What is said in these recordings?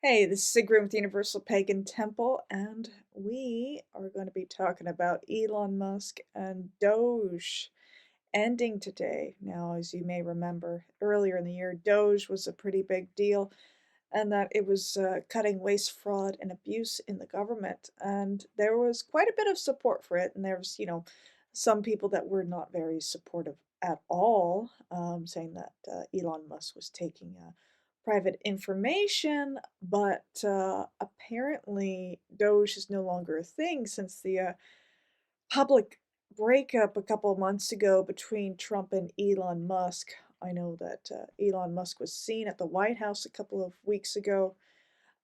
Hey, this is Sigrún with the Universal Pagan Temple, and we are going to be talking about Elon Musk and DOGE ending today. Now, as you may remember, earlier in the year, DOGE was a pretty big deal, and that it was cutting waste, fraud, and abuse in the government. And there was quite a bit of support for it, and there was, some people that were not very supportive at all, saying that Elon Musk was taking private information, but apparently Doge is no longer a thing since the public breakup a couple of months ago between Trump and Elon Musk. I know that Elon Musk was seen at the White House a couple of weeks ago,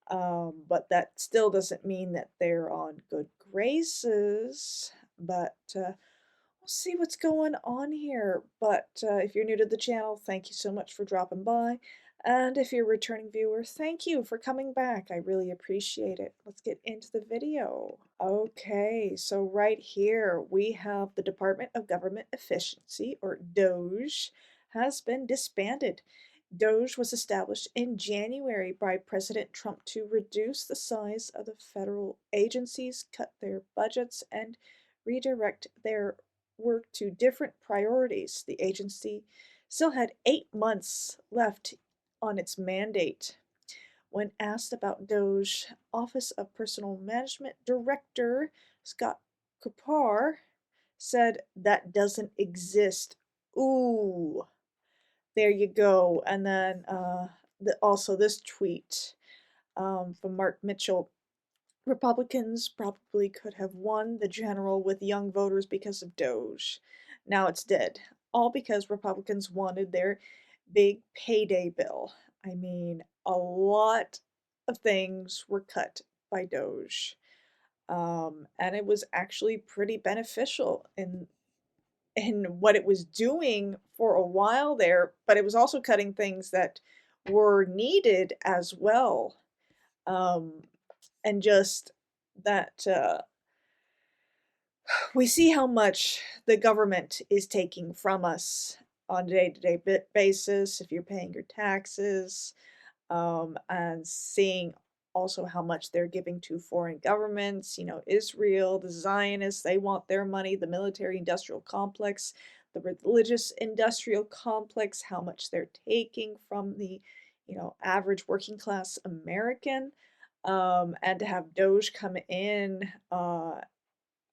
but that still doesn't mean that they're on good graces. But we'll see what's going on here. But if you're new to the channel, thank you so much for dropping by. And if you're a returning viewer, thank you for coming back. I really appreciate it. Let's get into the video. Okay, so right here we have the Department of Government Efficiency, or DOGE, has been disbanded. DOGE was established in January by President Trump to reduce the size of the federal agencies, cut their budgets, and redirect their work to different priorities. The agency still had 8 months left on its mandate. When asked about DOGE, Office of Personnel Management Director Scott Kupar said that doesn't exist. Ooh, there you go. And then also this tweet from Mark Mitchell. Republicans probably could have won the general with young voters because of DOGE. Now it's dead. All because Republicans wanted their big payday bill. I mean, a lot of things were cut by DOGE. And it was actually pretty beneficial in what it was doing for a while there, but it was also cutting things that were needed as well. Um, and just that we see how much the government is taking from us on a day-to-day basis if you're paying your taxes, and seeing also how much they're giving to foreign governments. Israel, the Zionists, they want their money, the military industrial complex, the religious industrial complex, how much they're taking from the average working class American. And to have DOGE come in, a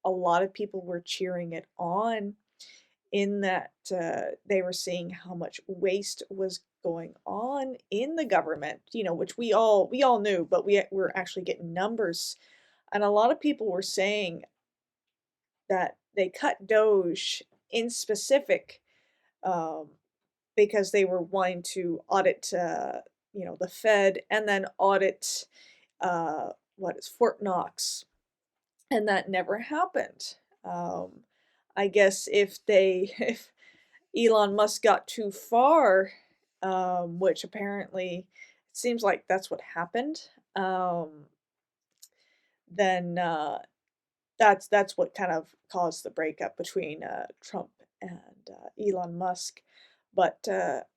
lot of people were cheering it on, in that they were seeing how much waste was going on in the government, which we all knew, but we were actually getting numbers. And a lot of people were saying that they cut DOGE in specific, um, because they were wanting to audit, the Fed, and then audit what is Fort Knox, and that never happened. Um, I guess if Elon Musk got too far, which apparently it seems like that's what happened, then that's what kind of caused the breakup between Trump and Elon Musk. But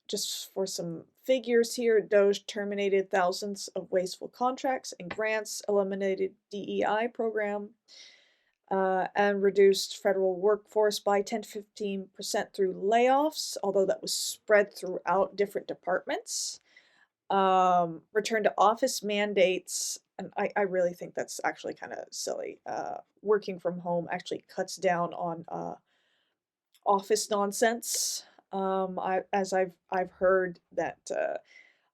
just for some figures here, DOGE terminated thousands of wasteful contracts and grants, eliminated DEI program, and reduced federal workforce by 10 to 15% through layoffs, although that was spread throughout different departments. Return to office mandates, and I really think that's actually kind of silly. Working from home actually cuts down on office nonsense. I've heard that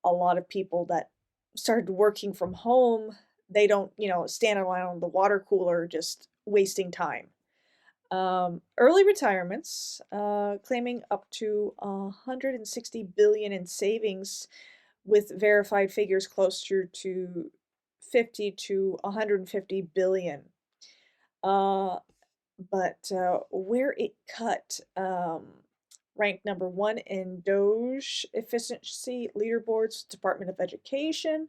a lot of people that started working from home, they don't stand around the water cooler just wasting time. Early retirements, claiming up to 160 billion in savings, with verified figures closer to 50 to 150 billion. But where it cut, ranked number one in DOGE efficiency leaderboards, Department of Education.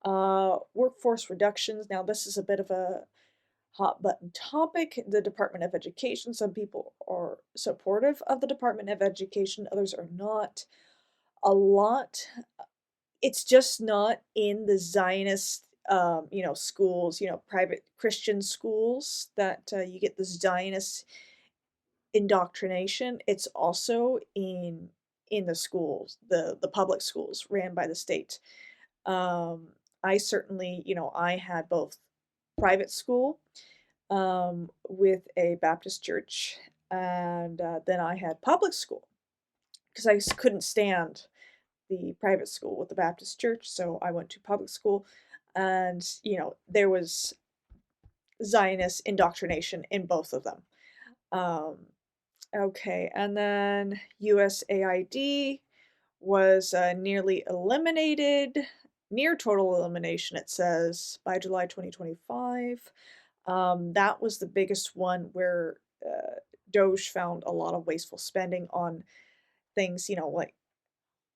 Workforce reductions. Now, this is a bit of a hot button topic. The Department of Education, some people are supportive of the Department of Education, others are not. A lot it's just not in the Zionist, schools, private Christian schools that you get this Zionist indoctrination. It's also in the schools, the public schools ran by the state. Um, I certainly, I had both private school with a Baptist church, and then I had public school because couldn't stand the private school with the Baptist church, so I went to public school, and there was Zionist indoctrination in both of them. Um, okay, and then USAID was nearly eliminated, near total elimination, it says, by July 2025. That was the biggest one where DOGE found a lot of wasteful spending on things, like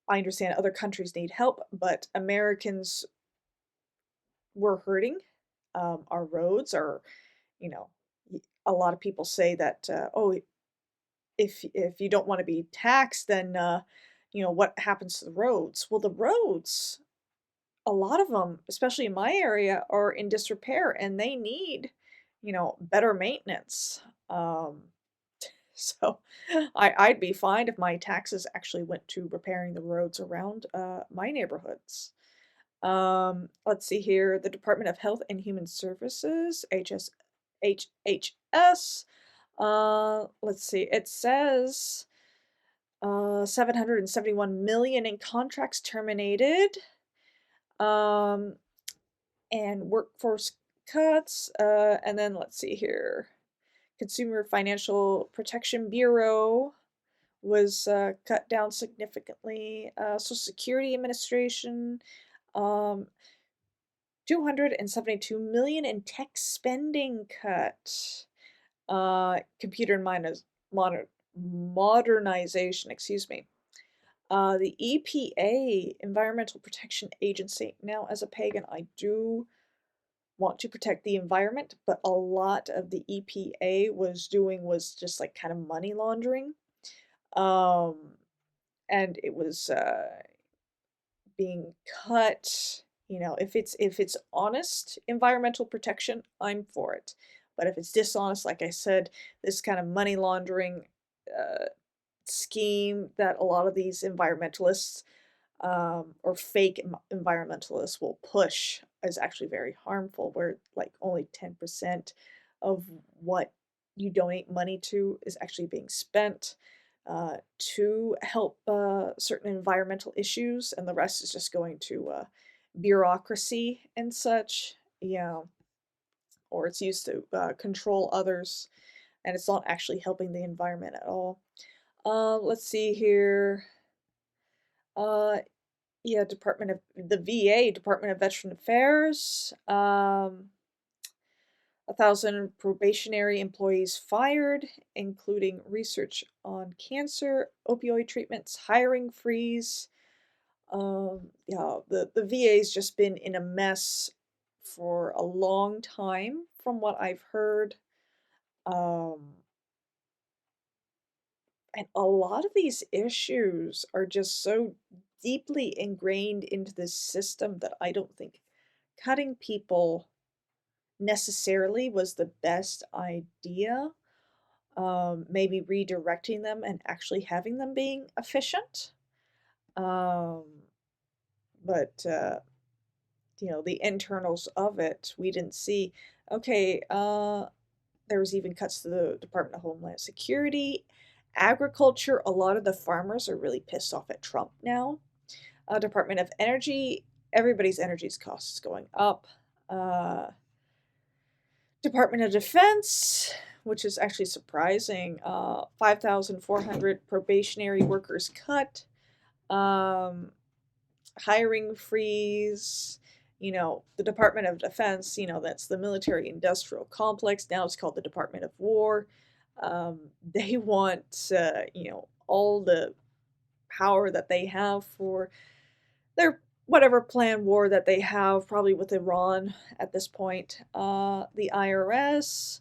I understand other countries need help, but Americans were hurting. Our roads are, you know, a lot of people say that, oh, if you don't want to be taxed, then, what happens to the roads? Well, the roads, a lot of them, especially in my area, are in disrepair and they need, better maintenance. Um, so I'd be fine if my taxes actually went to repairing the roads around my neighborhoods. Let's see here. The Department of Health and Human Services, HHS. Let's see. It says 771 million in contracts terminated. Um, and workforce cuts. And then let's see here. Consumer Financial Protection Bureau was cut down significantly. Social Security Administration, um, 272 million in tech spending cut. Computer and modernization, excuse me. The EPA, Environmental Protection Agency. Now, as a pagan, I do want to protect the environment, but a lot of the EPA was doing was just like kind of money laundering. Um, and it was being cut. If it's honest environmental protection, I'm for it. But if it's dishonest, like I said, this kind of money laundering uh, scheme that a lot of these environmentalists or fake environmentalists will push is actually very harmful, where like only 10% of what you donate money to is actually being spent to help certain environmental issues, and the rest is just going to bureaucracy and such. Yeah, or it's used to control others, and it's not actually helping the environment at all. Let's see here. Uh, yeah, the VA, Department of Veteran Affairs. 1,000 probationary employees fired, including research on cancer, opioid treatments, hiring freeze. Yeah, the VA's just been in a mess for a long time, from what I've heard. Um, and a lot of these issues are just so deeply ingrained into this system that I don't think cutting people necessarily was the best idea. Maybe redirecting them and actually having them being efficient. Um, but the internals of it, we didn't see. Okay, there was even cuts to the Department of Homeland Security. Agriculture, a lot of the farmers are really pissed off at Trump now. Department of Energy, everybody's energy's costs going up. Department of Defense, which is actually surprising, 5,400 probationary workers cut. Hiring freeze. The Department of Defense, that's the military industrial complex. Now it's called the Department of War. They want, all the power that they have for their whatever planned war that they have, probably with Iran at this point. The IRS,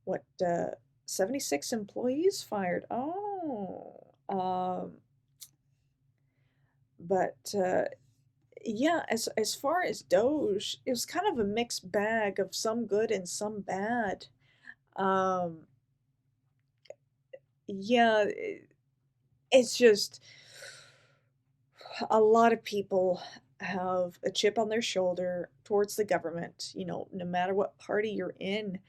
what, 76 employees fired. Oh, but Yeah, as far as Doge, it was kind of a mixed bag of some good and some bad. Um, yeah, it's just a lot of people have a chip on their shoulder towards the government, no matter what party you're in.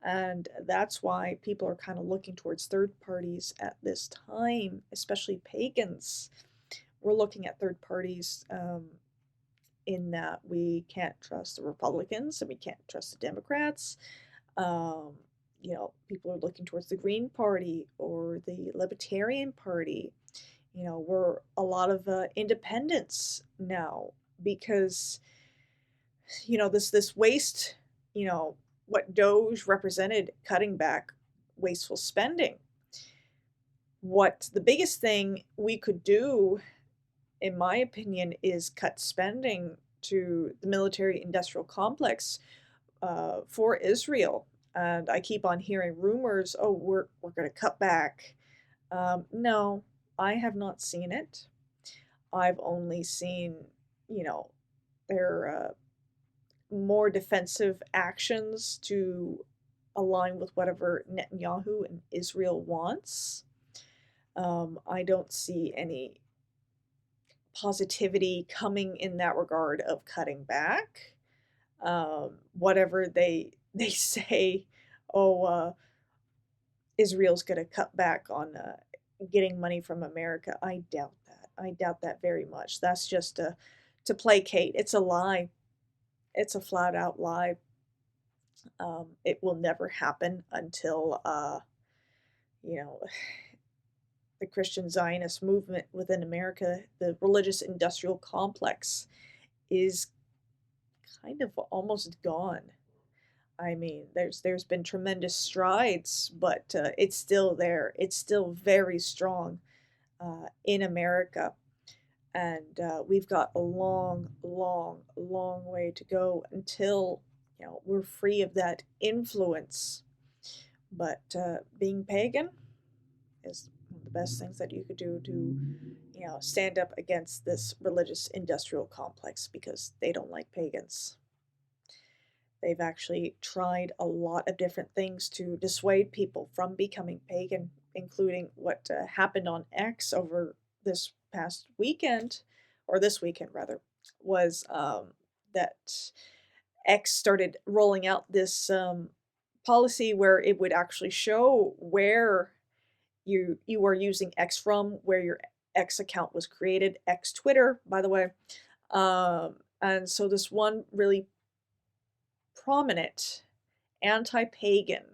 And that's why people are kind of looking towards third parties at this time, especially pagans. We're looking at third parties in that we can't trust the Republicans and we can't trust the Democrats. Um, People are looking towards the Green Party or the Libertarian Party. We're a lot of independents now because this waste, you know, what Doge represented, cutting back wasteful spending. What the biggest thing we could do, in my opinion, is cut spending to the military industrial complex for Israel. And I keep on hearing rumors, oh, we're going to cut back. No, I have not seen it. I've only seen, their more defensive actions to align with whatever Netanyahu and Israel wants. I don't see any positivity coming in that regard of cutting back. Whatever they say, oh, Israel's going to cut back on getting money from America. I doubt that. I doubt that very much. That's just to placate. It's a lie. It's a flat out lie. It will never happen until you know the Christian Zionist movement within America, the religious industrial complex, is kind of almost gone. I mean, there's been tremendous strides, but it's still there. It's still very strong in America, and we've got a long, long, long way to go until we're free of that influence. But being pagan is one of the best things that you could do to stand up against this religious industrial complex because they don't like pagans. They've actually tried a lot of different things to dissuade people from becoming pagan, including what happened on X over this past weekend, or this weekend rather, was that X started rolling out this policy where it would actually show where you are using X from, where your X account was created, X Twitter, by the way. And so this one really prominent anti-pagan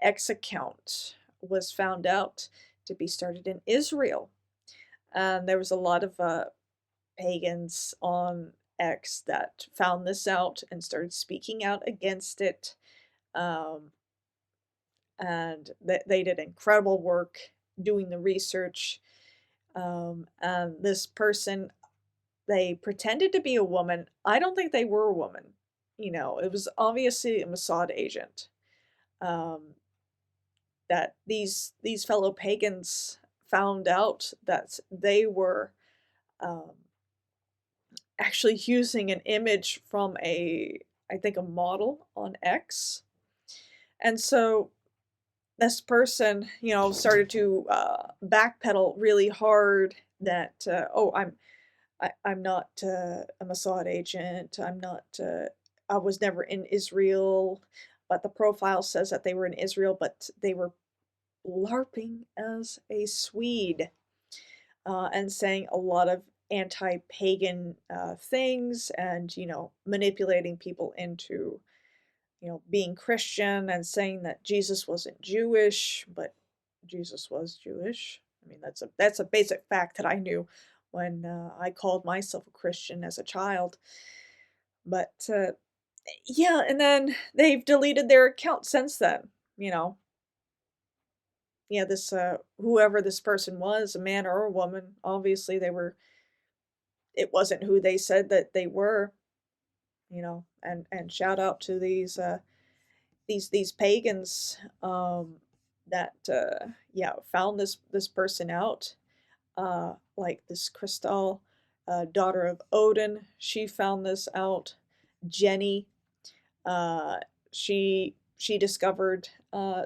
X account was found out to be started in Israel. And there was a lot of pagans on X that found this out and started speaking out against it. Um, and they did incredible work doing the research. And this person, they pretended to be a woman. I don't think they were a woman. It was obviously a Mossad agent. Um, that these fellow pagans found out that they were um, actually using an image from I think a model on X, and so this person, started to backpedal really hard that I'm not a Mossad agent. I'm not. I was never in Israel, but the profile says that they were in Israel, but they were LARPing as a Swede and saying a lot of anti-pagan things, and manipulating people into being Christian and saying that Jesus wasn't Jewish, but Jesus was Jewish. I mean, that's a basic fact that I knew when I called myself a Christian as a child. But yeah, and then they've deleted their account since then. You know, yeah, this whoever this person was, a man or a woman, obviously it wasn't who they said that they were. And shout out to these pagans that yeah, found this person out, like this Crystal daughter of Odin, she found this out. Jenny, uh, she discovered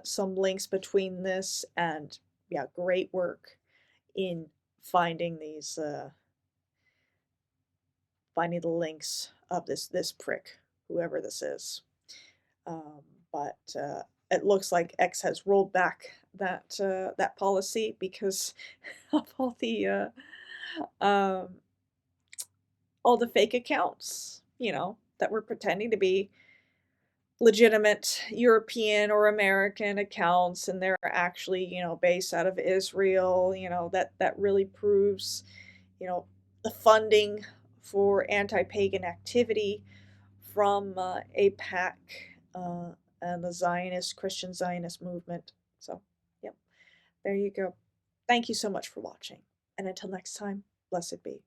some links between this, and yeah, great work in finding these finding the links of this prick, whoever this is. Um, but it looks like X has rolled back that policy because of um, all the fake accounts, that were pretending to be legitimate European or American accounts, and they're actually, based out of Israel. That really proves, the funding for anti-pagan activity from APAC uh, and the Christian Zionist movement. So, yep, there you go. Thank you so much for watching. And until next time, blessed be.